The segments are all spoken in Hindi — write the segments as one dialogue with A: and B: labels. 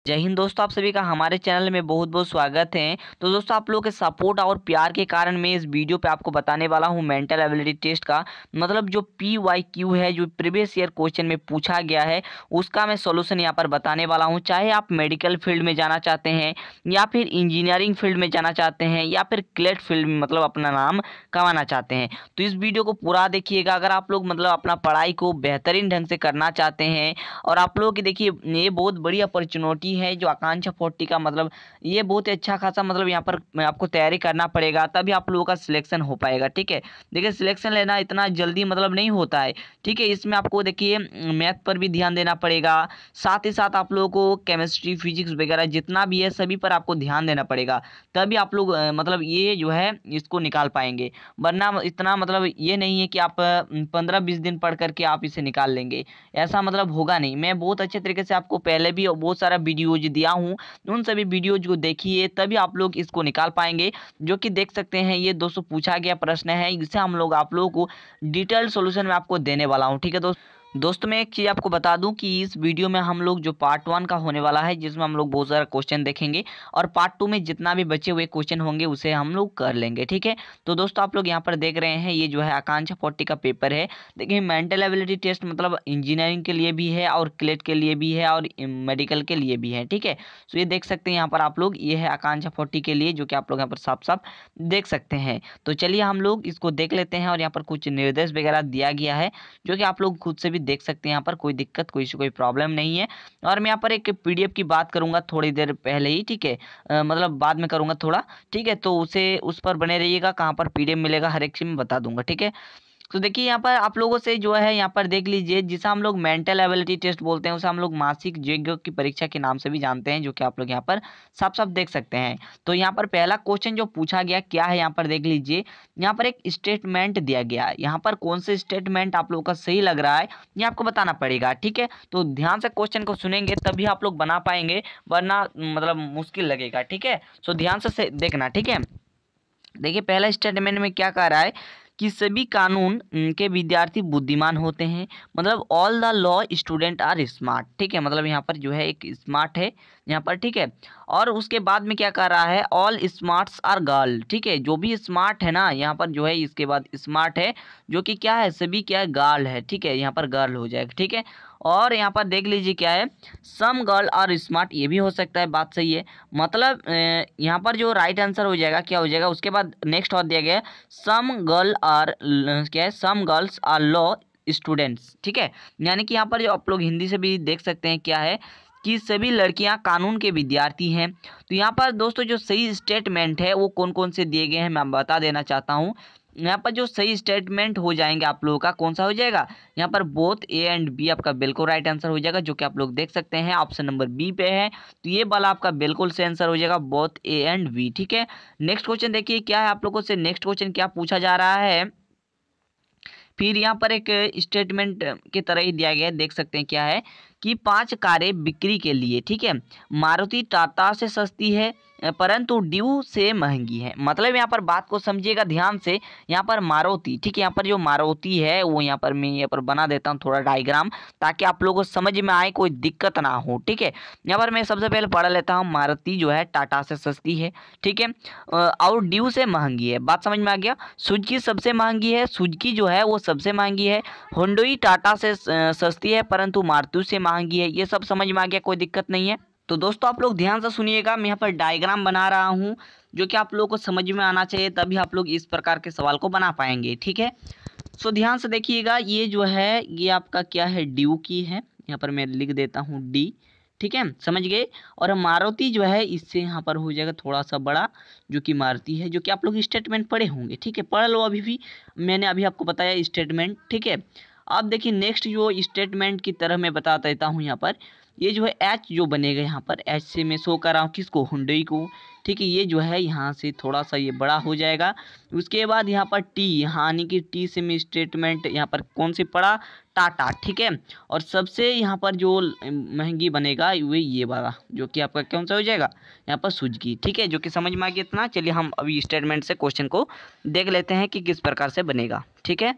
A: जय हिंद दोस्तों, आप सभी का हमारे चैनल में बहुत बहुत स्वागत है। तो दोस्तों, आप लोगों के सपोर्ट और प्यार के कारण मैं इस वीडियो पे आपको बताने वाला हूं मेंटल एबिलिटी टेस्ट का मतलब जो PYQ है, जो प्रीवियस ईयर क्वेश्चन में पूछा गया है उसका मैं सॉल्यूशन यहां पर बताने वाला हूं। चाहे आप मेडिकल फील्ड में जाना चाहते हैं या फिर इंजीनियरिंग फील्ड में जाना चाहते हैं या फिर क्लेट फील्ड में मतलब अपना नाम कमाना चाहते हैं, तो इस वीडियो को पूरा देखिएगा। अगर आप लोग मतलब अपना पढ़ाई को बेहतरीन ढंग से करना चाहते हैं और आप लोगों की देखिए ये बहुत बड़ी अपॉर्चुनिटी है जो आकांक्षा 40 का मतलब ये बहुत ही अच्छा खासा मतलब यहाँ पर आपको तैयारी करना पड़ेगा, तभी आप लोगों का सिलेक्शन हो पाएगा। ठीक है, देखिए सिलेक्शन लेना इतना जल्दी मतलब नहीं होता है। ठीक है, इसमें आपको देखिए मैथ पर भी ध्यान देना पड़ेगा, साथ ही साथ आप लोगों को केमिस्ट्री फिजिक्स वगैरह जितना भी है सभी पर आपको ध्यान देना पड़ेगा, तभी आप लोग मतलब ये जो है इसको निकाल पाएंगे। वरना इतना मतलब ये नहीं है कि आप 15-20 दिन पढ़ करके आप इसे निकाल लेंगे, ऐसा मतलब होगा नहीं। मैं बहुत अच्छे तरीके से आपको पहले भी बहुत सारा वीडियोज दिया हूँ, उन सभी वीडियोज को देखिए तभी आप लोग इसको निकाल पाएंगे। जो कि देख सकते हैं ये 200 पूछा गया प्रश्न है, इसे हम लोग आप लोगों को डिटेल्ड सॉल्यूशन में आपको देने वाला हूँ। ठीक है दोस्तों, मैं एक चीज़ आपको बता दूं कि इस वीडियो में हम लोग जो पार्ट 1 का होने वाला है जिसमें हम लोग बहुत सारा क्वेश्चन देखेंगे और पार्ट 2 में जितना भी बचे हुए क्वेश्चन होंगे उसे हम लोग कर लेंगे। ठीक है, तो दोस्तों आप लोग यहाँ पर देख रहे हैं ये जो है आकांक्षा 40 का पेपर है। देखिए मेंटल एबिलिटी टेस्ट मतलब इंजीनियरिंग के लिए भी है और क्लेट के लिए भी है और मेडिकल के लिए भी है। ठीक है, तो ये देख सकते हैं यहाँ पर आप लोग, ये है आकांक्षा 40 के लिए जो कि आप लोग यहाँ पर साफ साफ देख सकते हैं। तो चलिए हम लोग इसको देख लेते हैं और यहाँ पर कुछ निर्देश वगैरह दिया गया है जो कि आप लोग खुद से भी देख सकते हैं। यहाँ पर कोई दिक्कत कोई प्रॉब्लम नहीं है। और मैं यहाँ पर एक PDF की बात करूंगा थोड़ी देर पहले ही। ठीक है, मतलब बाद में करूंगा थोड़ा। ठीक है, तो उस पर बने रहिएगा, कहाँ पर PDF मिलेगा हर एक चीज में बता दूंगा। ठीक है, तो देखिए यहाँ पर आप लोगों से जो है यहाँ पर देख लीजिए, जिसे हम लोग मेंटल एबिलिटी टेस्ट बोलते हैं उसे हम लोग मासिक जीके की परीक्षा के नाम से भी जानते हैं, जो कि आप लोग यहाँ पर साफ साफ देख सकते हैं। तो यहाँ पर पहला क्वेश्चन जो पूछा गया क्या है, यहाँ पर देख लीजिए। यहाँ पर एक स्टेटमेंट दिया गया है, यहाँ पर कौन से स्टेटमेंट आप लोगों का सही लग रहा है ये आपको बताना पड़ेगा। ठीक है, तो ध्यान से क्वेश्चन को सुनेंगे तभी आप लोग बना पाएंगे, वरना मतलब मुश्किल लगेगा। ठीक है, सो ध्यान से देखना। ठीक है, देखिए पहला स्टेटमेंट में क्या कह रहा है कि सभी कानून के विद्यार्थी बुद्धिमान होते हैं, मतलब all the law student are smart. ठीक है, मतलब यहाँ पर जो है एक स्मार्ट है यहाँ पर। ठीक है, और उसके बाद में क्या कह रहा है, ऑल स्मार्ट्स आर गर्ल। ठीक है, जो भी स्मार्ट है ना यहाँ पर जो है इसके बाद स्मार्ट है, जो कि क्या है सभी क्या है गर्ल है। ठीक है, यहाँ पर गर्ल हो जाएगा। ठीक है, और यहाँ पर देख लीजिए क्या है, सम गर्ल आर स्मार्ट, ये भी हो सकता है, बात सही है। मतलब यहाँ पर जो राइट आंसर हो जाएगा क्या हो जाएगा, उसके बाद नेक्स्ट और दिया गया है सम गर्ल आर क्या है, some girls are law students. ठीक है, यानी कि यहाँ पर जो आप लोग हिंदी से भी देख सकते हैं क्या है कि सभी लड़कियां कानून के विद्यार्थी हैं। तो यहाँ पर दोस्तों जो सही स्टेटमेंट है वो कौन कौन से दिए गए हैं मैं बता देना चाहता हूँ। यहाँ पर जो सही स्टेटमेंट हो जाएंगे आप लोगों का कौन सा हो जाएगा, यहाँ पर बोथ A एंड B आपका बिल्कुल राइट आंसर हो जाएगा, जो कि आप लोग देख सकते हैं ऑप्शन नंबर B पे है। तो ये वाला आपका बिल्कुल सही आंसर हो जाएगा, बोथ A एंड B। ठीक है, नेक्स्ट क्वेश्चन देखिए क्या है, आप लोगों से नेक्स्ट क्वेश्चन क्या पूछा जा रहा है। फिर यहाँ पर एक स्टेटमेंट की तरह ही दिया गया है, देख सकते हैं क्या है कि 5 कारें बिक्री के लिए। ठीक है, मारुति टाटा से सस्ती है परंतु ड्यू से महंगी है। मतलब यहाँ पर बात को समझिएगा ध्यान से, यहाँ पर मारुति, ठीक है, यहाँ पर जो मारुति है वो यहाँ पर मैं यहाँ पर बना देता हूँ थोड़ा डायग्राम, ताकि आप लोगों को समझ में आए, कोई दिक्कत ना हो। ठीक है, यहाँ पर मैं सबसे पहले पढ़ लेता हूँ, मारुति जो है टाटा से सस्ती है। ठीक है, और ड्यू से महंगी है, बात समझ में आ गया। सुजुकी सबसे महंगी है, सुजुकी जो है वो सबसे महंगी है। हुंडई टाटा से सस्ती है परंतु मारुति से महंगी है। ये सब समझ में आ गया, कोई दिक्कत नहीं है। तो दोस्तों आप लोग ध्यान से सुनिएगा, मैं यहाँ पर डायग्राम बना रहा हूँ जो कि आप लोगों को समझ में आना चाहिए, तभी आप लोग इस प्रकार के सवाल को बना पाएंगे। ठीक है, सो ध्यान से देखिएगा, ये जो है ये आपका क्या है, ड्यू की है, यहाँ पर मैं लिख देता हूँ D। ठीक है, समझ गए। और मारुति जो है इससे यहाँ पर हो जाएगा थोड़ा सा बड़ा, जो कि मारुति है, जो कि आप लोग स्टेटमेंट पढ़े होंगे। ठीक है, पढ़ लो, अभी भी मैंने अभी आपको बताया स्टेटमेंट। ठीक है, अब देखिए नेक्स्ट जो स्टेटमेंट की तरह मैं बता देता हूँ, यहाँ पर ये जो है H जो बनेगा, यहाँ पर H से मैं शो कर रहा हूँ किसको, हुंडई को। ठीक है, ये जो है यहाँ से थोड़ा सा ये बड़ा हो जाएगा। उसके बाद यहाँ पर T, यानी कि T से मैं स्टेटमेंट यहाँ पर कौन सी पड़ा, टाटा। ठीक है, और सबसे यहाँ पर जो महंगी बनेगा वो ये वाला, जो कि आपका कौन सा हो जाएगा, यहाँ पर सुजुकी। ठीक है, जो कि समझ में आ गया इतना। चलिए हम अभी स्टेटमेंट से क्वेश्चन को देख लेते हैं कि किस प्रकार से बनेगा। ठीक है,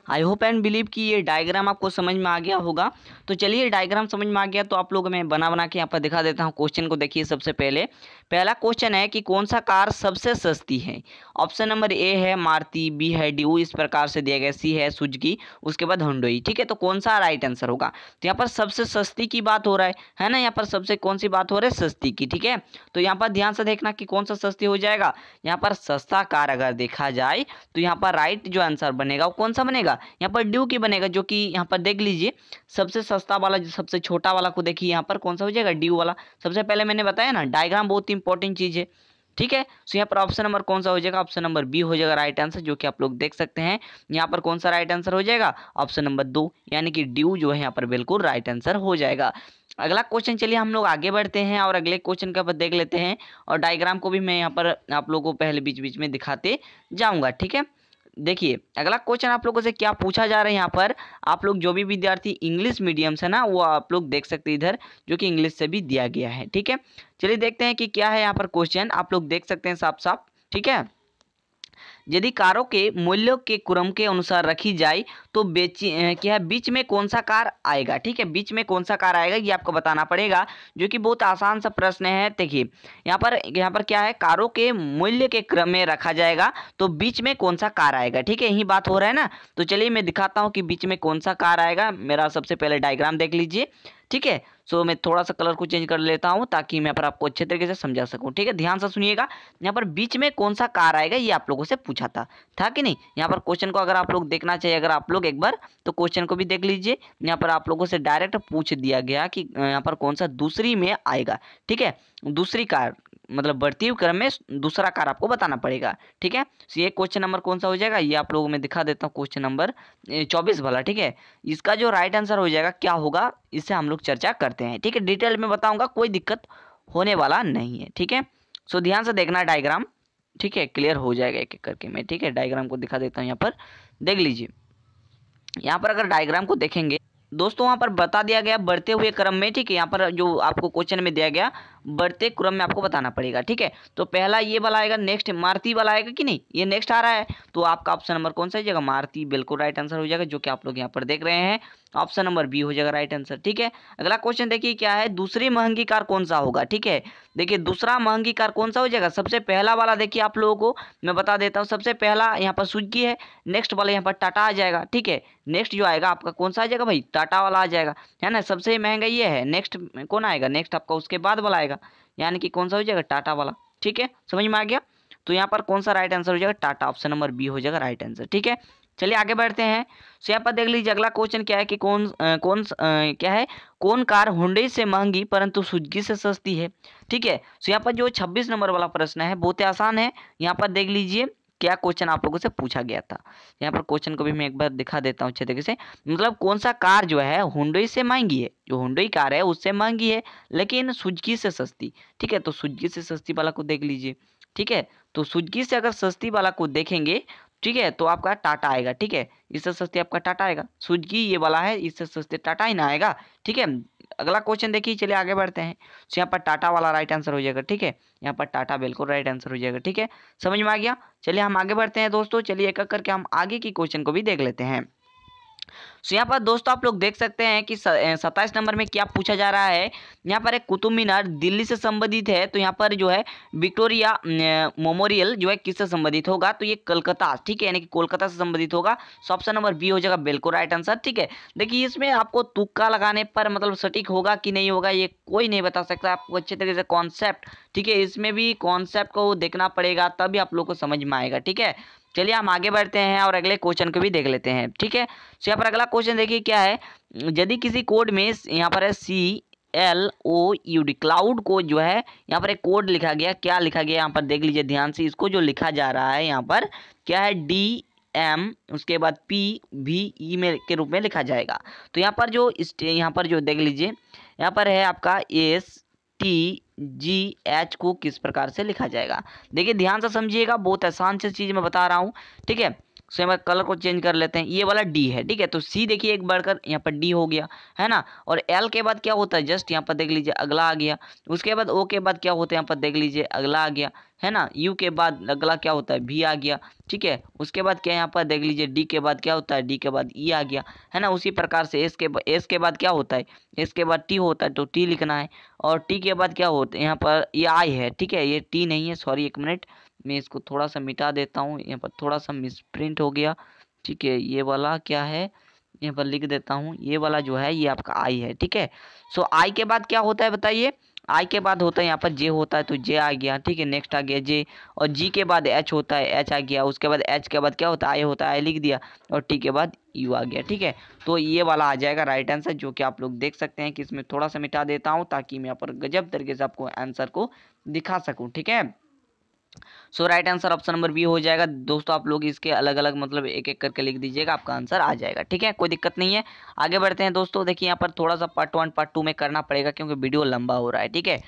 A: आई होप एंड बिलीव कि ये डायग्राम आपको समझ में आ गया होगा। तो चलिए डायग्राम समझ में आ गया तो आप लोग मैं बना के यहाँ पर दिखा देता हूँ। क्वेश्चन को देखिए, सबसे पहले पहला क्वेश्चन है कि कौन सा कार सबसे सस्ती है। ऑप्शन नंबर ए है मारुति, बी है ड्यू, इस प्रकार से दिया गया, सी है सुजुकी, उसके बाद हुंडई। ठीक है, तो कौन सा राइट आंसर होगा। तो यहाँ पर सबसे सस्ती की बात हो रहा है ना, यहाँ पर सबसे कौन सी बात हो रही है, सस्ती की। ठीक है, तो यहाँ पर ध्यान से देखना कि कौन सा सस्ती हो जाएगा। यहाँ पर सस्ता कार अगर देखा जाए तो यहाँ पर राइट जो आंसर बनेगा वो कौन सा बनेगा, यहाँ पर ड्यू की बनेगा, जो कि यहाँ पर देख लीजिए सबसे सस्ता वाला, जो सबसे छोटा वाला को देखिए यहाँ पर कौन सा हो जाएगा, ड्यू वाला। सबसे पहले मैंने बताया ना, डायग्राम बहुत इंपॉर्टेंट चीज है। ठीक है, तो यहाँ पर ऑप्शन नंबर कौन सा हो जाएगा, ऑप्शन नंबर बी हो जाएगा राइट आंसर, जो कि आप लोग देख सकते हैं। यहाँ पर कौन सा राइट आंसर हो जाएगा, ऑप्शन नंबर 2, यानी कि ड्यू जो है यहाँ पर बिल्कुल राइट आंसर हो जाएगा। अगला क्वेश्चन, चलिए हम लोग आगे बढ़ते हैं और अगले क्वेश्चन का देख लेते हैं। और डायग्राम को भी मैं यहाँ पर आप लोगों को पहले बीच बीच में दिखाते जाऊँगा। ठीक है, देखिए अगला क्वेश्चन आप लोगों से क्या पूछा जा रहा है। यहाँ पर आप लोग जो भी विद्यार्थी इंग्लिश मीडियम से ना, वो आप लोग देख सकते हैं इधर, जो कि इंग्लिश से भी दिया गया है। ठीक है, चलिए देखते हैं कि क्या है यहाँ पर क्वेश्चन, आप लोग देख सकते हैं साफ साफ। ठीक है, यदि कारों के मूल्यों के क्रम के अनुसार रखी जाए तो क्या है, बीच में कौन सा कार आएगा। ठीक है, बीच में कौन सा कार आएगा ये आपको बताना पड़ेगा, जो कि बहुत आसान सा प्रश्न है। देखिए यहाँ पर क्या है, कारों के मूल्य के क्रम में रखा जाएगा तो बीच में कौन सा कार आएगा। ठीक है, यही बात हो रहा है ना। तो चलिए मैं दिखाता हूँ कि बीच में कौन सा कार आएगा। मेरा सबसे पहले डायग्राम देख लीजिए। ठीक है, सो मैं थोड़ा सा कलर को चेंज कर लेता हूँ ताकि मैं पर आपको अच्छे तरीके से समझा सकूँ। ठीक है, ध्यान से सुनिएगा। यहाँ पर बीच में कौन सा कार आएगा ये आप लोगों से पूछा था कि नहीं। यहाँ पर क्वेश्चन को अगर आप लोग देखना चाहिए, अगर आप लोग एक बार, तो क्वेश्चन को भी देख लीजिए। यहाँ पर आप लोगों से डायरेक्ट पूछ दिया गया कि यहाँ पर कौन सा दूसरी में आएगा। ठीक है, दूसरी कार मतलब बढ़ती हुई क्रम में दूसरा कार आपको बताना पड़ेगा। ठीक है, तो ये क्वेश्चन नंबर कौन सा हो जाएगा, ये आप लोगों में दिखा देता हूँ, क्वेश्चन नंबर 24 वाला। ठीक है, इसका जो राइट आंसर हो जाएगा क्या होगा, इससे हम लोग चर्चा करते हैं। ठीक है, डिटेल में बताऊंगा, कोई दिक्कत होने वाला नहीं है। ठीक है, सो ध्यान से देखना डायग्राम। ठीक है, क्लियर हो जाएगा एक एक करके मैं। ठीक है, डायग्राम को दिखा देता हूँ, यहाँ पर देख लीजिए। यहाँ पर अगर डायग्राम को देखेंगे दोस्तों, वहाँ पर बता दिया गया बढ़ते हुए क्रम में। ठीक है, यहाँ पर जो आपको क्वेश्चन में दिया गया बढ़ते क्रम में आपको बताना पड़ेगा। ठीक है, तो पहला ये वाला आएगा, नेक्स्ट मारुति वाला आएगा कि नहीं, ये नेक्स्ट आ रहा है, तो आपका ऑप्शन नंबर कौन सा हो जाएगा, मारुति बिल्कुल राइट आंसर हो जाएगा, जो कि आप लोग यहाँ पर देख रहे हैं। ऑप्शन नंबर बी हो जाएगा राइट आंसर। ठीक है, अगला क्वेश्चन देखिए क्या है, दूसरी महंगी कार कौन सा होगा। ठीक है, देखिए दूसरा महंगी कार कौन सा हो जाएगा, सबसे पहला वाला देखिए आप लोगों को मैं बता देता हूँ। सबसे पहला यहाँ पर सुजुकी है, नेक्स्ट वाला यहाँ पर टाटा आ जाएगा। ठीक है, नेक्स्ट जो आएगा आपका कौन सा आ जाएगा भाई, टाटा वाला आ जाएगा, है ना। सबसे महंगा ये है, नेक्स्ट कौन आएगा, नेक्स्ट आपका उसके बाद वाला आएगा, यानी कि कौन सा हो जाएगा, टाटा वाला। ठीक है, समझ में आ गया। तो यहाँ पर कौन सा राइट आंसर हो जाएगा, टाटा, ऑप्शन नंबर बी हो जाएगा राइट आंसर। ठीक है, चलिए आगे बढ़ते हैं। सो यहाँ पर देख लीजिए अगला क्वेश्चन क्या है कि कौन कार हुंडई से महंगी परंतु सुजुकी से सस्ती है। ठीक है, सो यहाँ पर जो 26 नंबर वाला प्रश्न है बहुत ही आसान है। यहाँ पर देख लीजिए क्या क्वेश्चन आप लोगों से पूछा गया था। यहाँ पर क्वेश्चन को भी मैं एक बार दिखा देता हूँ अच्छे तरीके से। मतलब कौन सा कार जो है हुंडई से महंगी है, जो हुंडई कार है उससे महंगी है लेकिन सुजुकी से सस्ती। ठीक है, तो सुजुकी से सस्ती वाला को देख लीजिए। ठीक है, तो सुजुकी से अगर सस्ती वाला को देखेंगे, ठीक है, तो आपका टाटा आएगा। ठीक है, इससे सस्ती आपका टाटा आएगा। सुजुकी ये वाला है, इससे सस्ते टाटा ही ना आएगा। ठीक है, अगला क्वेश्चन देखिए, चलिए आगे बढ़ते हैं। तो यहाँ पर टाटा वाला राइट आंसर हो जाएगा। ठीक है, यहाँ पर टाटा बिल्कुल राइट आंसर हो जाएगा। ठीक है, समझ में आ गया। चलिए हम आगे बढ़ते हैं दोस्तों। चलिए एक एक करके हम आगे की क्वेश्चन को भी देख लेते हैं। सो यहाँ पर दोस्तों आप लोग देख सकते हैं कि 27 नंबर में क्या पूछा जा रहा है। यहाँ पर एक कुतुब मीनार दिल्ली से संबंधित है, तो यहाँ पर जो है विक्टोरिया मेमोरियल जो है किससे संबंधित होगा, तो ये कलकत्ता, ठीक है, यानी कि कोलकाता से संबंधित होगा। सो ऑप्शन नंबर बी हो जाएगा बिल्कुल राइट आंसर। ठीक है, देखिए इसमें आपको तुक्का लगाने पर मतलब सटीक होगा कि नहीं होगा ये कोई नहीं बता सकता, आपको अच्छे तरीके से कॉन्सेप्ट, ठीक है, इसमें भी कॉन्सेप्ट को देखना पड़ेगा तभी आप लोग को समझ में आएगा। ठीक है, चलिए हम आगे बढ़ते हैं और अगले क्वेश्चन को भी देख लेते हैं। ठीक है, तो यहाँ पर अगला क्वेश्चन देखिए क्या है, यदि किसी कोड में यहाँ पर है CLOUD क्लाउड को जो है यहाँ पर एक कोड लिखा गया, क्या लिखा गया यहाँ पर देख लीजिए ध्यान से। इसको जो लिखा जा रहा है यहाँ पर क्या है, DM उसके बाद PVE में के रूप में लिखा जाएगा। तो यहाँ पर जो देख लीजिए यहाँ पर है आपका STGH को किस प्रकार से लिखा जाएगा। देखिए ध्यान से समझिएगा, बहुत आसान सी चीज़ मैं बता रहा हूँ। ठीक है, सो यहाँ पर कलर को चेंज कर लेते हैं, ये वाला डी है, ठीक है। तो सी देखिए एक बढ़कर यहाँ पर डी हो गया, है ना। और एल के बाद क्या होता है, जस्ट यहाँ पर देख लीजिए अगला आ गया। उसके बाद ओ के बाद क्या होता है, यहाँ पर देख लीजिए अगला आ गया, है ना। यू के बाद अगला क्या होता है, भी आ गया, ठीक है। उसके बाद क्या यहाँ पर देख लीजिए डी के बाद क्या होता है, डी के बाद ई आ गया, है ना। उसी प्रकार से एस के बाद क्या होता है, एस के बाद टी होता है, तो टी लिखना है। और टी के बाद क्या होता है, यहाँ पर ये आई है, ठीक है, ये टी नहीं है, सॉरी एक मिनट, मैं इसको थोड़ा सा मिटा देता हूँ, यहाँ पर थोड़ा सा मिसप्रिंट हो गया, ठीक है। ये वाला क्या है, यहाँ पर लिख देता हूँ, ये वाला जो है ये आपका आई है, ठीक है। सो आई के बाद क्या होता है बताइए, आई के बाद होता है यहाँ पर जे होता है, तो जे आ गया, ठीक है। नेक्स्ट आ गया जे, और जी के बाद एच होता है, एच आ गया। उसके बाद एच के बाद क्या होता है, आई होता है, आई लिख दिया, और टी के बाद यू आ गया, ठीक है। तो ये वाला आ जाएगा राइट आंसर, जो कि आप लोग देख सकते हैं कि इसमें थोड़ा सा मिटा देता हूँ ताकि मैं यहाँ पर गजब तरीके से आपको आंसर को दिखा सकूँ, ठीक है। So right answer option number B हो जाएगा दोस्तों। आप लोग इसके अलग अलग मतलब एक एक करके लिख दीजिएगा, आपका आंसर आ जाएगा, ठीक है, कोई दिक्कत नहीं है। आगे बढ़ते हैं दोस्तों। देखिए यहाँ पर थोड़ा सा पार्ट 1 पार्ट 2 में करना पड़ेगा क्योंकि वीडियो लंबा हो रहा है, ठीक है।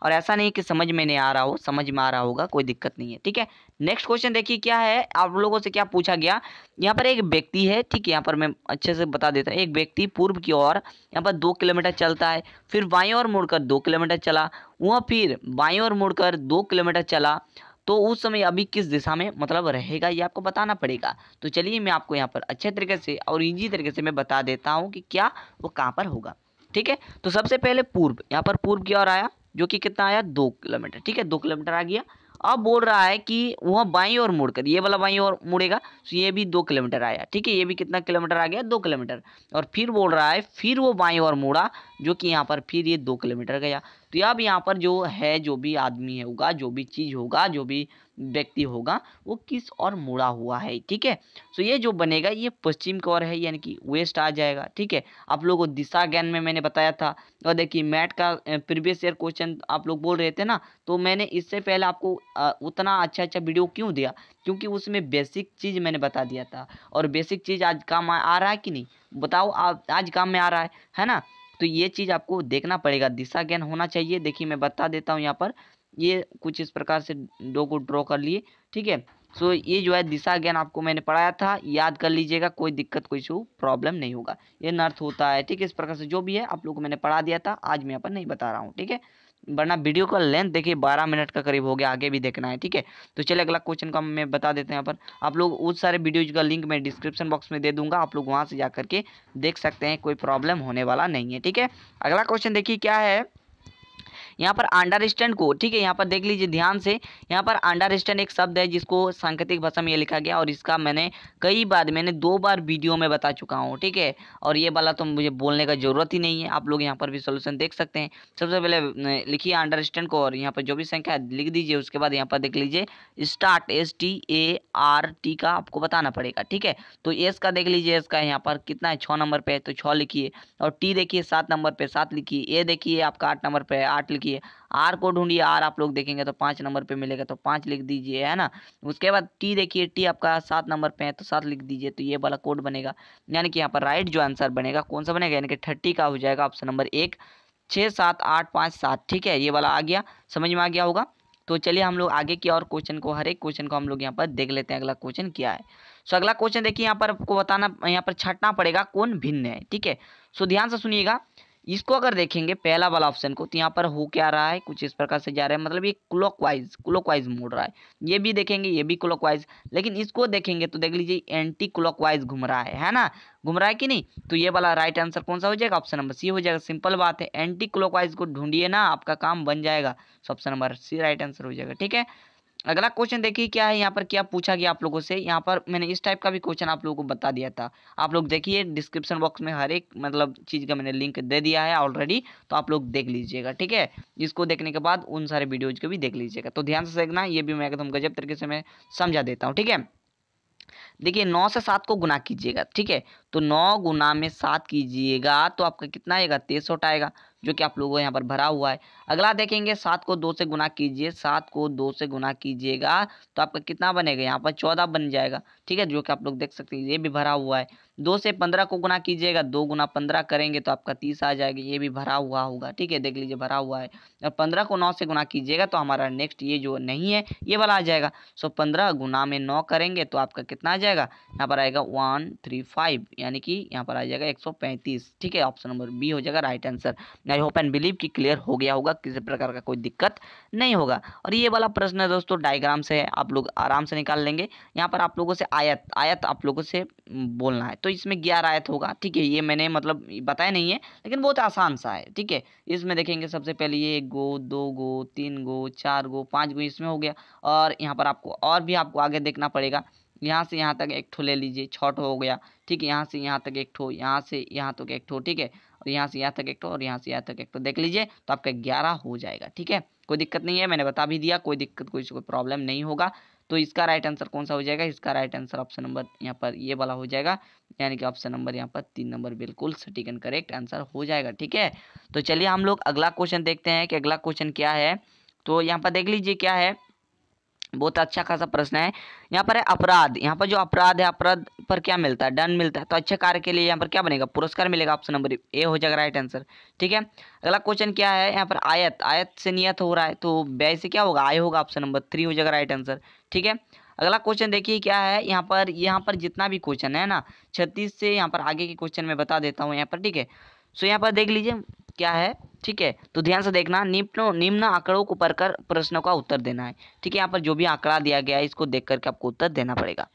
A: और ऐसा नहीं कि समझ में नहीं आ रहा हो, समझ में आ रहा होगा, कोई दिक्कत नहीं है, ठीक है। नेक्स्ट क्वेश्चन देखिए क्या है, आप लोगों से क्या पूछा गया। यहाँ पर एक व्यक्ति है, ठीक है, यहाँ पर मैं अच्छे से बता देता हूँ। एक व्यक्ति पूर्व की ओर यहाँ पर 2 किलोमीटर चलता है, फिर बाईं ओर मुड़कर 2 किलोमीटर चला, वह फिर बाईं ओर मुड़कर 2 किलोमीटर चला, तो उस समय अभी किस दिशा में मतलब रहेगा, ये आपको बताना पड़ेगा। तो चलिए मैं आपको यहाँ पर अच्छे तरीके से और इजी तरीके से मैं बता देता हूँ कि क्या वो कहाँ पर होगा, ठीक है। तो सबसे पहले पूर्व, यहाँ पर पूर्व की ओर आया, जो कि कितना आया 2 किलोमीटर, ठीक है, 2 किलोमीटर आ गया। अब बोल रहा है कि वह बाईं ओर मुड़कर, ये वाला बाईं ओर मुड़ेगा, तो ये भी 2 किलोमीटर आया, ठीक है, ये भी कितना किलोमीटर आ गया 2 किलोमीटर। और फिर बोल रहा है फिर वो बाईं ओर मुड़ा, जो कि यहाँ पर फिर ये 2 किलोमीटर गया। तो अब यहाँ पर जो है, जो भी आदमी होगा, जो भी चीज़ होगा, जो भी व्यक्ति होगा, वो किस ओर मुड़ा हुआ है, ठीक है। तो ये जो बनेगा ये पश्चिम की ओर है, यानी कि वेस्ट आ जाएगा, ठीक है। आप लोगों को दिशा ज्ञान में मैंने बताया था। और देखिए मैथ का प्रीवियस ईयर क्वेश्चन आप लोग बोल रहे थे ना, तो मैंने इससे पहले आपको उतना अच्छा वीडियो क्यों दिया, क्योंकि उसमें बेसिक चीज़ मैंने बता दिया था। और बेसिक चीज़ आज काम आ रहा है कि नहीं, बताओ आप, आज काम में आ रहा है ना। तो ये चीज़ आपको देखना पड़ेगा, दिशा ज्ञान होना चाहिए। देखिए मैं बता देता हूँ, यहाँ पर ये कुछ इस प्रकार से दो को ड्रॉ कर लिए, ठीक है। सो ये जो है दिशा ज्ञान आपको मैंने पढ़ाया था, याद कर लीजिएगा, कोई दिक्कत कोई प्रॉब्लम नहीं होगा। ये नर्थ होता है, ठीक है, इस प्रकार से जो भी है आप लोगों को मैंने पढ़ा दिया था, आज मैं यहाँ पर नहीं बता रहा हूँ, ठीक है। वरना वीडियो का लेंथ देखिए 12 मिनट का करीब हो गया, आगे भी देखना है, ठीक है। तो चलिए अगला क्वेश्चन का मैं बता देते हैं। यहाँ पर आप लोग उस सारे वीडियोज का लिंक मैं डिस्क्रिप्शन बॉक्स में दे दूंगा, आप लोग वहाँ से जा करके देख सकते हैं, कोई प्रॉब्लम होने वाला नहीं है, ठीक है। अगला क्वेश्चन देखिए क्या है, यहाँ पर अंडरस्टैंड को, ठीक है, यहाँ पर देख लीजिए ध्यान से। यहाँ पर अंडरस्टैंड एक शब्द है जिसको सांकेतिक भाषा में ये लिखा गया, और इसका मैंने कई बार, मैंने 2 बार वीडियो में बता चुका हूँ, ठीक है। और ये वाला तो मुझे बोलने का जरूरत ही नहीं है, आप लोग यहाँ पर भी सोल्यूशन देख सकते हैं। सबसे पहले लिखिए अंडरस्टैंड को, और यहाँ पर जो भी संख्या लिख दीजिए। उसके बाद यहाँ पर देख लीजिए स्टार्ट, START का आपको बताना पड़ेगा, ठीक है। तो एस का देख लीजिए, एस का यहाँ पर कितना है 6 नंबर पे है, तो 6 लिखिए। और टी देखिए 7 नंबर पे 7 लिखिए। ए देखिए आपका 8 नंबर पे 8 लिखिए। आर को ढूंढिए, आर आप लोग देखेंगे तो 5 नंबर पे मिलेगा, तो 5 लिख दीजिए, है ना। उसके बाद टी देखिए, टी आपका 7 नंबर पे है, तो 7 लिख दीजिए। तो ये वाला कोड बनेगा, यानी कि यहाँ पर राइट जो आंसर बनेगा कौन सा बनेगा, यानी कि 30 का हो जाएगा ऑप्शन नंबर 1, 6 7 8 5 7, ठीक है। ये वाला आ गया, समझ में आ गया होगा। तो चलिए हम लोग आगे की और क्वेश्चन को, हर एक क्वेश्चन को हम लोग यहाँ पर देख लेते हैं, अगला क्वेश्चन क्या है। सो अगला क्वेश्चन देखिए, यहाँ पर आपको बताना, यहाँ पर छांटना पड़ेगा कौन भिन्न है, ठीक है। सो ध्यान से सुनिएगा, इसको अगर देखेंगे पहला वाला ऑप्शन को, तो यहाँ पर हो क्या रहा है, कुछ इस प्रकार से जा रहा है, मतलब ये क्लॉकवाइज मुड़ रहा है। ये भी देखेंगे, ये भी क्लॉकवाइज, लेकिन इसको देखेंगे तो देख लीजिए एंटी क्लॉकवाइज घूम रहा है ना, घूम रहा है कि नहीं। तो ये वाला राइट आंसर कौन सा हो जाएगा, ऑप्शन नंबर सी हो जाएगा। सिंपल बात है, एंटी क्लॉकवाइज को ढूंढिए ना, आपका काम बन जाएगा। Option number C right answer हो जाएगा, ठीक है। अगला क्वेश्चन देखिए क्या है, यहाँ पर क्या पूछा गया आप लोगों से। यहाँ पर मैंने इस टाइप का भी क्वेश्चन आप लोगों को बता दिया था, आप लोग देखिए डिस्क्रिप्शन बॉक्स में हर एक मतलब चीज़ का मैंने लिंक दे दिया है ऑलरेडी, तो आप लोग देख लीजिएगा, ठीक है। इसको देखने के बाद उन सारे वीडियोज को भी देख लीजिएगा। तो ध्यान से देखना, ये भी मैं एकदम गजब तरीके से मैं समझा देता हूँ, ठीक है। देखिए 9 से 7 को गुना कीजिएगा, ठीक है। तो 9 गुना में 7 कीजिएगा तो आपका कितना आएगा, 63 आएगा, जो कि आप लोगों को यहाँ पर भरा हुआ है। अगला देखेंगे 7 को 2 से गुना कीजिए, 7 को 2 से गुना कीजिएगा तो आपका कितना बनेगा, यहाँ पर 14 बन जाएगा, ठीक है, जो कि आप लोग देख सकते हैं, ये भी भरा हुआ है। 2 से 15 को गुना कीजिएगा, 2 गुना 15 करेंगे तो आपका 30 आ जाएगा, ये भी भरा हुआ होगा, ठीक है, देख लीजिए भरा हुआ है। और 15 को 9 से गुना कीजिएगा तो हमारा नेक्स्ट ये जो नहीं है ये वाला आ जाएगा। सो 15 गुना में 9 करेंगे तो आपका कितना आ जाएगा, यहाँ पर आएगा 135, यानी कि यहाँ पर आ जाएगा 135, ठीक है। ऑप्शन नंबर बी हो जाएगा right answer. I hope and believe कि क्लियर हो गया होगा, किसी प्रकार का कोई दिक्कत नहीं होगा। और ये वाला प्रश्न है दोस्तों डायग्राम से है, आप लोग आराम से निकाल लेंगे। यहाँ पर आप लोगों से आयत आयत आप लोगों से बोलना है, तो इसमें 11 आयत होगा, ठीक है। ये मैंने मतलब बताया नहीं है लेकिन बहुत आसान सा है, ठीक है। इसमें देखेंगे सबसे पहले ये 1 गो, 2 गो, 3 गो, 4 गो, 5 गो इसमें हो गया। और यहाँ पर आपको और भी आपको आगे देखना पड़ेगा, यहाँ से यहाँ तक एक ठो ले लीजिए, 6 ठो हो गया, ठीक है। यहाँ से यहाँ तक एक ठो, यहाँ से यहाँ तक एक ठो, ठीक है। और यहाँ से यहाँ तक एक ठो, और यहाँ से यहाँ तक एक ठो, देख लीजिए तो आपका 11 हो जाएगा, ठीक है। कोई दिक्कत नहीं है, मैंने बता भी दिया, कोई दिक्कत कोई प्रॉब्लम नहीं होगा। तो इसका राइट आंसर कौन सा हो जाएगा, इसका राइट आंसर ऑप्शन नंबर यहाँ पर ये वाला हो जाएगा, यानी कि ऑप्शन नंबर यहाँ पर 3 नंबर बिल्कुल सटीक एंड करेक्ट आंसर हो जाएगा, ठीक है। तो चलिए हम लोग अगला क्वेश्चन देखते हैं कि अगला क्वेश्चन क्या है। तो यहाँ पर देख लीजिए क्या है, बहुत अच्छा खासा प्रश्न है। यहाँ पर है अपराध, यहाँ पर जो अपराध है, अपराध पर क्या मिलता है, दंड मिलता है, तो अच्छे कार्य के लिए यहाँ पर क्या बनेगा, पुरस्कार मिलेगा, ऑप्शन नंबर ए हो जाएगा राइट आंसर, ठीक है। अगला क्वेश्चन क्या है, यहाँ पर आयत, आयत से नियत हो रहा है तो व्यय से क्या होगा, आय होगा, ऑप्शन नंबर 3 हो जाएगा राइट आंसर, ठीक है। अगला क्वेश्चन देखिए क्या है, यहाँ पर जितना भी क्वेश्चन है ना 36 से यहाँ पर आगे के क्वेश्चन में बता देता हूँ यहाँ पर, ठीक है। सो यहाँ पर देख लीजिए क्या है, ठीक है। तो ध्यान से देखना, निम्न आंकड़ों को पढ़कर प्रश्नों का उत्तर देना है, ठीक है। यहाँ पर जो भी आंकड़ा दिया गया है इसको देख करके आपको उत्तर देना पड़ेगा।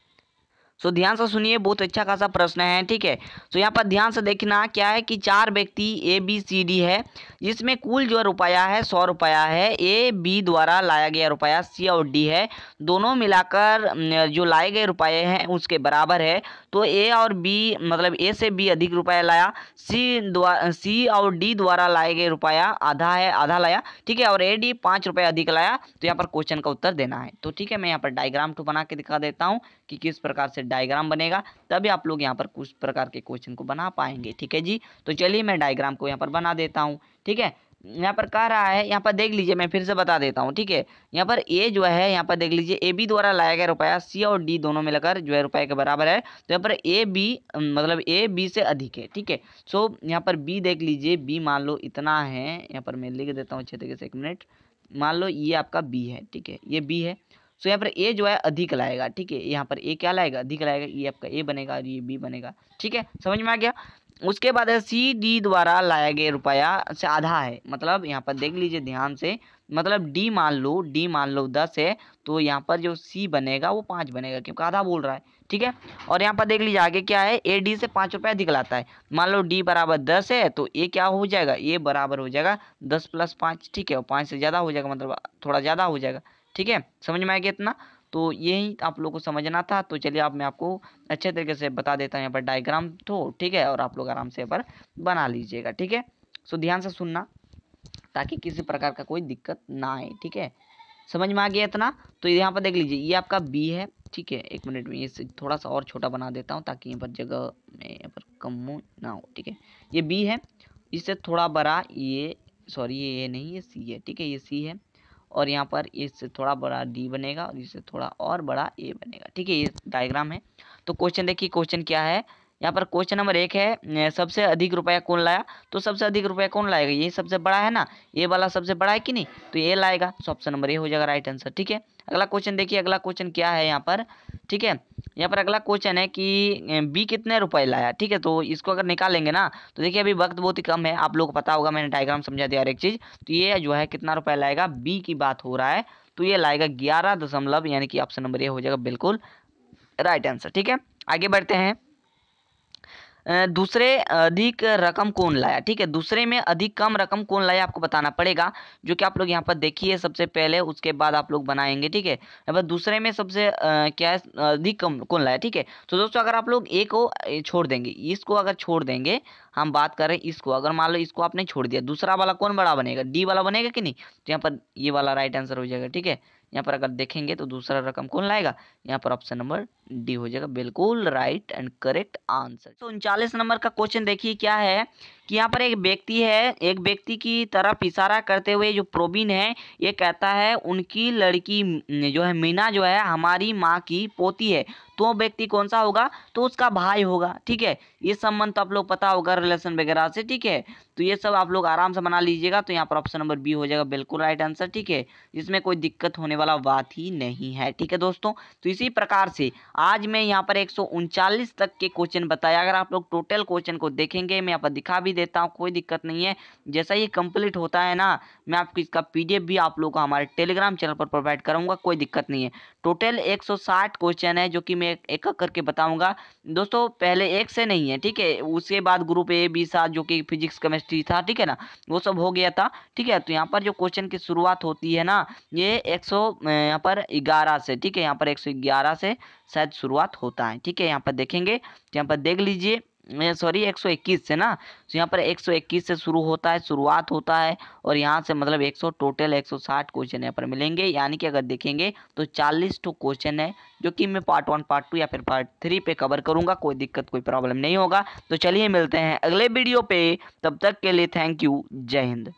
A: सो ध्यान से सुनिए, बहुत अच्छा खासा प्रश्न है, ठीक है। तो यहाँ पर ध्यान से देखना क्या है कि 4 व्यक्ति ए बी सी डी है, जिसमें कुल जो रुपया है 100 रुपया है, ए बी द्वारा लाया गया रुपया सी और डी है, दोनों मिलाकर जो लाए गए रुपये हैं उसके बराबर है। तो ए और बी मतलब ए से बी अधिक रुपया लाया, सी और डी द्वारा लाए गए रुपया आधा है, आधा लाया, ठीक है। और ए डी 5 रुपये अधिक लाया, तो यहाँ पर क्वेश्चन का उत्तर देना है। तो ठीक है, मैं यहाँ पर डायग्राम तो बना के दिखा देता हूँ कि किस प्रकार से डायग्राम बनेगा, तभी आप लोग यहाँ पर कुछ प्रकार के क्वेश्चन को बना पाएंगे, ठीक है जी। तो चलिए मैं डायग्राम को यहाँ पर बना देता हूँ, ठीक है। यहाँ पर कह रहा है, यहाँ पर देख लीजिए, मैं फिर से बता देता हूँ, ठीक है। यहाँ पर ए जो है, यहाँ पर देख लीजिए ए बी द्वारा लाया गया रुपया सी और डी दोनों मिलकर जो है रुपये के बराबर है। तो यहाँ पर ए बी मतलब ए बी से अधिक है, ठीक है। सो यहाँ पर बी देख लीजिए, बी मान लो इतना है, यहाँ पर मैं लिख देता हूँ अच्छे तरीके से, 1 मिनट। मान लो ये आपका बी है, ठीक है, ये बी है। सो यहाँ पर ए जो है अधिक लाएगा, ठीक है। यहाँ पर ए क्या लाएगा, अधिक लाएगा, ये आपका ए बनेगा और ये बी बनेगा, ठीक है, समझ में आ गया। उसके बाद है सी डी द्वारा लाया गया रुपया से आधा है, मतलब यहाँ पर देख लीजिए ध्यान से, मतलब डी मान लो 10 है, तो यहाँ पर जो सी बनेगा वो 5 बनेगा, क्योंकि आधा बोल रहा है, ठीक है। और यहाँ पर देख लीजिए आगे क्या है, ए डी से 5 रुपये अधिक लाता है। मान लो डी बराबर 10 है, तो ए क्या हो जाएगा, ए बराबर हो जाएगा 10 + 5, ठीक है। और 5 से ज़्यादा हो जाएगा, मतलब थोड़ा ज़्यादा हो जाएगा, ठीक है, समझ में आ गया इतना। तो यही आप लोग को समझना था। तो चलिए अब मैं आपको अच्छे तरीके से बता देता हूँ यहाँ पर डायग्राम तो, ठीक है। और आप लोग आराम से यहाँ पर बना लीजिएगा, ठीक है। सो ध्यान से सुनना ताकि किसी प्रकार का कोई दिक्कत ना आए, ठीक है, समझ में आ गया इतना। तो यहाँ पर देख लीजिए ये आपका बी है, ठीक है। 1 मिनट में ये थोड़ा सा और छोटा बना देता हूँ ताकि यहाँ पर जगह में यहाँ पर कम ना हो, ठीक है। ये बी है, इससे थोड़ा बड़ा ये, सॉरी ये नहीं, ये सी है, ठीक है, ये सी है। और यहाँ पर इससे थोड़ा बड़ा डी बनेगा और इससे थोड़ा और बड़ा ए बनेगा, ठीक है। ये डायग्राम है। तो क्वेश्चन देखिए, क्वेश्चन क्या है, यहाँ पर क्वेश्चन नंबर 1 है, सबसे अधिक रुपया कौन लाया। तो सबसे अधिक रुपया कौन लाएगा, ये सबसे बड़ा है ना, ये वाला सबसे बड़ा है कि नहीं, तो ये लाएगा। सो ऑप्शन नंबर ए हो जाएगा राइट आंसर, ठीक है। अगला क्वेश्चन देखिए, अगला क्वेश्चन क्या है यहाँ पर, ठीक है। यहाँ पर अगला क्वेश्चन है कि बी कितने रुपए लाया, ठीक है। तो इसको अगर निकालेंगे ना, तो देखिए अभी वक्त बहुत ही कम है, आप लोग को पता होगा, मैंने डायग्राम समझा दिया और एक चीज़। तो ये जो है कितना रुपया लाएगा, बी की बात हो रहा है, तो ये लाएगा 11 दशमलव, यानी कि ऑप्शन नंबर ए हो जाएगा बिल्कुल राइट आंसर, ठीक है। आगे बढ़ते हैं। दूसरे अधिक रकम कौन लाया, ठीक है। दूसरे में अधिक कम रकम कौन लाया आपको बताना पड़ेगा, जो कि आप लोग यहाँ पर देखिए सबसे पहले, उसके बाद आप लोग बनाएंगे, ठीक है। यहाँ पर दूसरे में सबसे क्या है, अधिक कम कौन लाया, ठीक है। तो दोस्तों अगर आप लोग ए को छोड़ देंगे, इसको अगर छोड़ देंगे, हम बात कर रहे हैं इसको, अगर मान लो इसको आपने छोड़ दिया, दूसरा वाला कौन बड़ा बनेगा, डी वाला बनेगा कि नहीं। तो यहाँ पर ये वाला राइट आंसर हो जाएगा, ठीक है। यहाँ पर अगर देखेंगे तो दूसरा रकम कौन लाएगा, यहाँ पर ऑप्शन नंबर डी हो जाएगा बिल्कुल राइट एंड करेक्ट आंसर। तो 39 नंबर का क्वेश्चन देखिए क्या है कि यहाँ पर एक व्यक्ति है, एक व्यक्ति की तरफ इशारा करते हुए जो प्रोबिन है ये कहता है उनकी लड़की जो है मीना जो है हमारी माँ की पोती है। तो वो व्यक्ति कौन सा होगा? तो उसका भाई होगा। ठीक है, ये संबंध तो आप लोग पता होगा रिलेशन वगैरह से। ठीक है, तो ये सब आप लोग आराम से बना लीजिएगा। तो यहाँ पर ऑप्शन नंबर बी हो जाएगा बिल्कुल राइट आंसर। ठीक है, इसमें कोई दिक्कत होने वाला बात ही नहीं है। ठीक है दोस्तों, तो इसी प्रकार से आज मैं यहाँ पर 139 तक के क्वेश्चन बताया। अगर आप लोग टोटल क्वेश्चन को देखेंगे, मैं यहाँ पर दिखा भी देता हूँ, कोई दिक्कत नहीं है। जैसा ये कंप्लीट होता है ना, मैं आपको इसका PDF भी आप लोग को हमारे टेलीग्राम चैनल पर प्रोवाइड करूंगा, कोई दिक्कत नहीं है। टोटल 160 क्वेश्चन है जो कि मैं एक एक करके बताऊंगा दोस्तों। पहले एक से नहीं है, ठीक है, उसके बाद ग्रुप A B 7 जो कि फिजिक्स केमिस्ट्री था, ठीक है ना, वो सब हो गया था। ठीक है, तो यहाँ पर जो क्वेश्चन की शुरुआत होती है ना, ये 111 से। ठीक है, यहाँ पर 111 से शायद शुरुआत होता है। ठीक है, यहाँ पर देखेंगे तो यहाँ पर देख लीजिए, सॉरी 121 से ना, तो यहाँ पर 121 से शुरू होता है, शुरुआत होता है। और यहाँ से मतलब 100 टोटल 160 क्वेश्चन यहाँ पर मिलेंगे। यानी कि अगर देखेंगे तो 40 तो क्वेश्चन है जो कि मैं पार्ट 1 पार्ट 2 या फिर पार्ट 3 पे कवर करूँगा। कोई दिक्कत कोई प्रॉब्लम नहीं होगा। तो चलिए मिलते हैं अगले वीडियो पे, तब तक के लिए थैंक यू, जय हिंद।